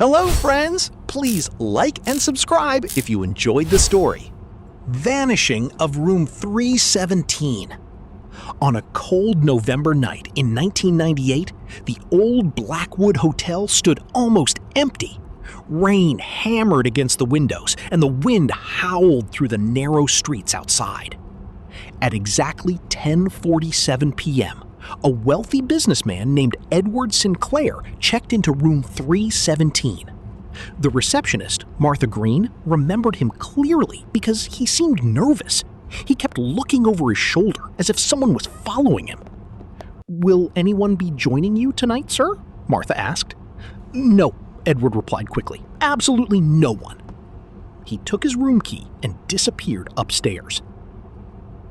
Hello, friends! Please like and subscribe if you enjoyed the story. Vanishing of Room 317. On a cold November night in 1998, the old Blackwood Hotel stood almost empty. Rain hammered against the windows, and the wind howled through the narrow streets outside. At exactly 10:47 p.m., a wealthy businessman named Edward Sinclair checked into room 317. The receptionist, Martha Green, remembered him clearly because he seemed nervous. He kept looking over his shoulder as if someone was following him. "Will anyone be joining you tonight, sir?" Martha asked. "No," Edward replied quickly. "Absolutely no one." He took his room key and disappeared upstairs.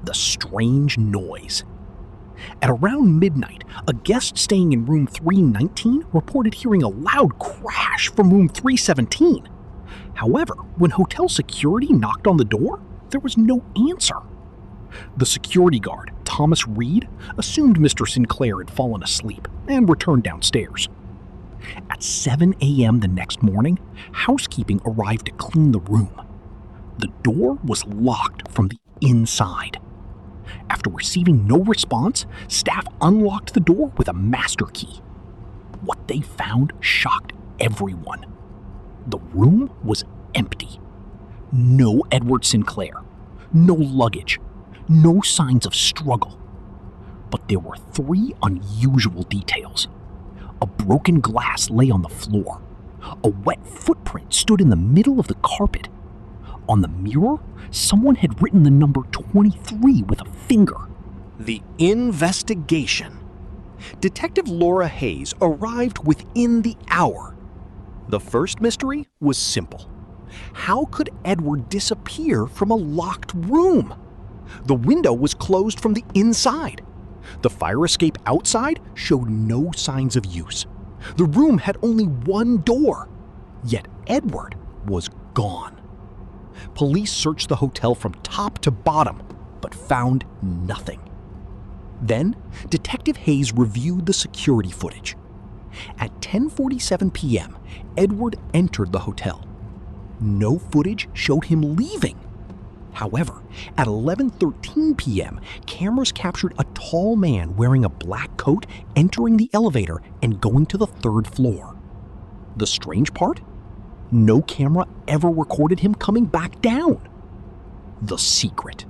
The strange noise. At around midnight, a guest staying in room 319 reported hearing a loud crash from room 317. However, when hotel security knocked on the door, there was no answer. The security guard, Thomas Reed, assumed Mr. Sinclair had fallen asleep and returned downstairs. At 7 a.m. the next morning, housekeeping arrived to clean the room. The door was locked from the inside. After receiving no response, staff unlocked the door with a master key. What they found shocked everyone. The room was empty. No Edward Sinclair, no luggage, no signs of struggle. But there were three unusual details. A broken glass lay on the floor. A wet footprint stood in the middle of the carpet. On the mirror, someone had written the number 23 with a finger. The investigation. Detective Laura Hayes arrived within the hour. The first mystery was simple. How could Edward disappear from a locked room? The window was closed from the inside. The fire escape outside showed no signs of use. The room had only one door. Yet Edward was gone. Police searched the hotel from top to bottom, but found nothing. Then, Detective Hayes reviewed the security footage. At 10:47 p.m., Edward entered the hotel. No footage showed him leaving. However, at 11:13 p.m., cameras captured a tall man wearing a black coat entering the elevator and going to the third floor. The strange part? No camera ever recorded him coming back down. The secret.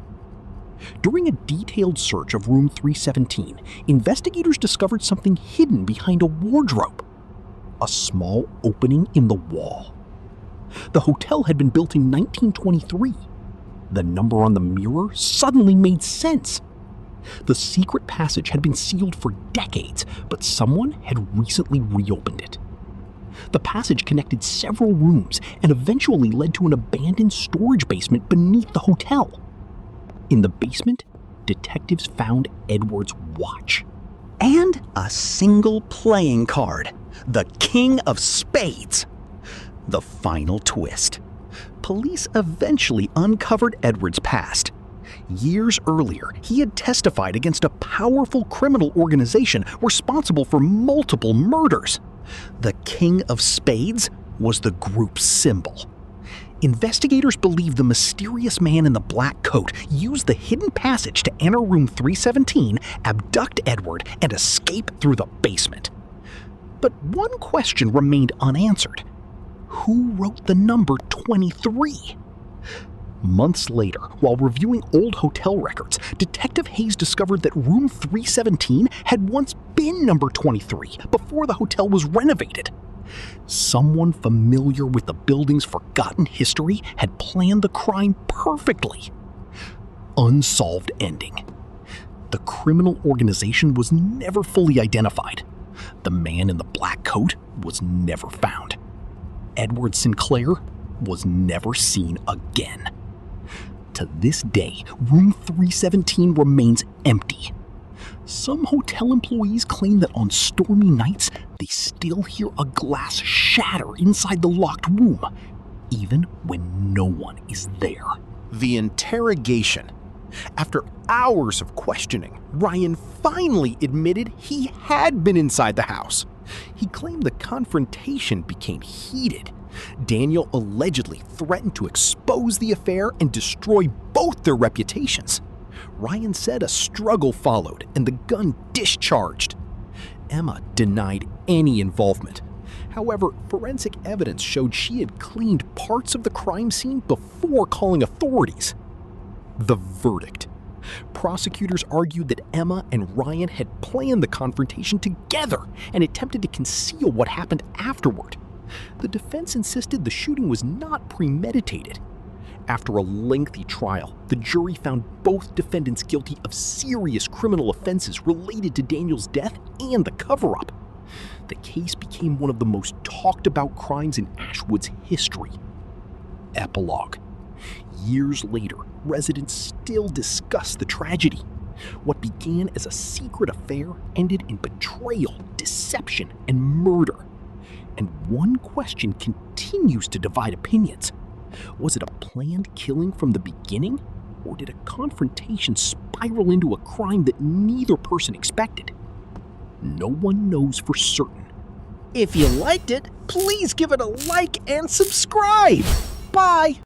During a detailed search of room 317, investigators discovered something hidden behind a wardrobe. A small opening in the wall. The hotel had been built in 1923. The number on the mirror suddenly made sense. The secret passage had been sealed for decades, but someone had recently reopened it. The passage connected several rooms and eventually led to an abandoned storage basement beneath the hotel. In the basement, detectives found Edward's watch. And a single playing card, the King of Spades. The final twist. Police eventually uncovered Edward's past. Years earlier, he had testified against a powerful criminal organization responsible for multiple murders. The King of Spades was the group's symbol. Investigators believe the mysterious man in the black coat used the hidden passage to enter room 317, abduct Edward, and escape through the basement. But one question remained unanswered. Who wrote the number 23? Months later, while reviewing old hotel records, Detective Hayes discovered that room 317 had once been number 23 before the hotel was renovated. Someone familiar with the building's forgotten history had planned the crime perfectly. Unsolved ending. The criminal organization was never fully identified. The man in the black coat was never found. Edward Sinclair was never seen again. To this day, room 317 remains empty. Some hotel employees claim that on stormy nights, they still hear a glass shatter inside the locked room, even when no one is there. The interrogation. After hours of questioning, Ryan finally admitted he had been inside the house. He claimed the confrontation became heated. Daniel allegedly threatened to expose the affair and destroy both their reputations. Ryan said a struggle followed and the gun discharged. Emma denied any involvement. However, forensic evidence showed she had cleaned parts of the crime scene before calling authorities. The verdict. Prosecutors argued that Emma and Ryan had planned the confrontation together and attempted to conceal what happened afterward. The defense insisted the shooting was not premeditated. After a lengthy trial, the jury found both defendants guilty of serious criminal offenses related to Daniel's death and the cover-up. The case became one of the most talked about crimes in Ashwood's history. Epilogue. Years later, residents still discuss the tragedy. What began as a secret affair ended in betrayal, deception, and murder. And one question continues to divide opinions. Was it a planned killing from the beginning, or did a confrontation spiral into a crime that neither person expected? No one knows for certain. If you liked it, please give it a like and subscribe. Bye!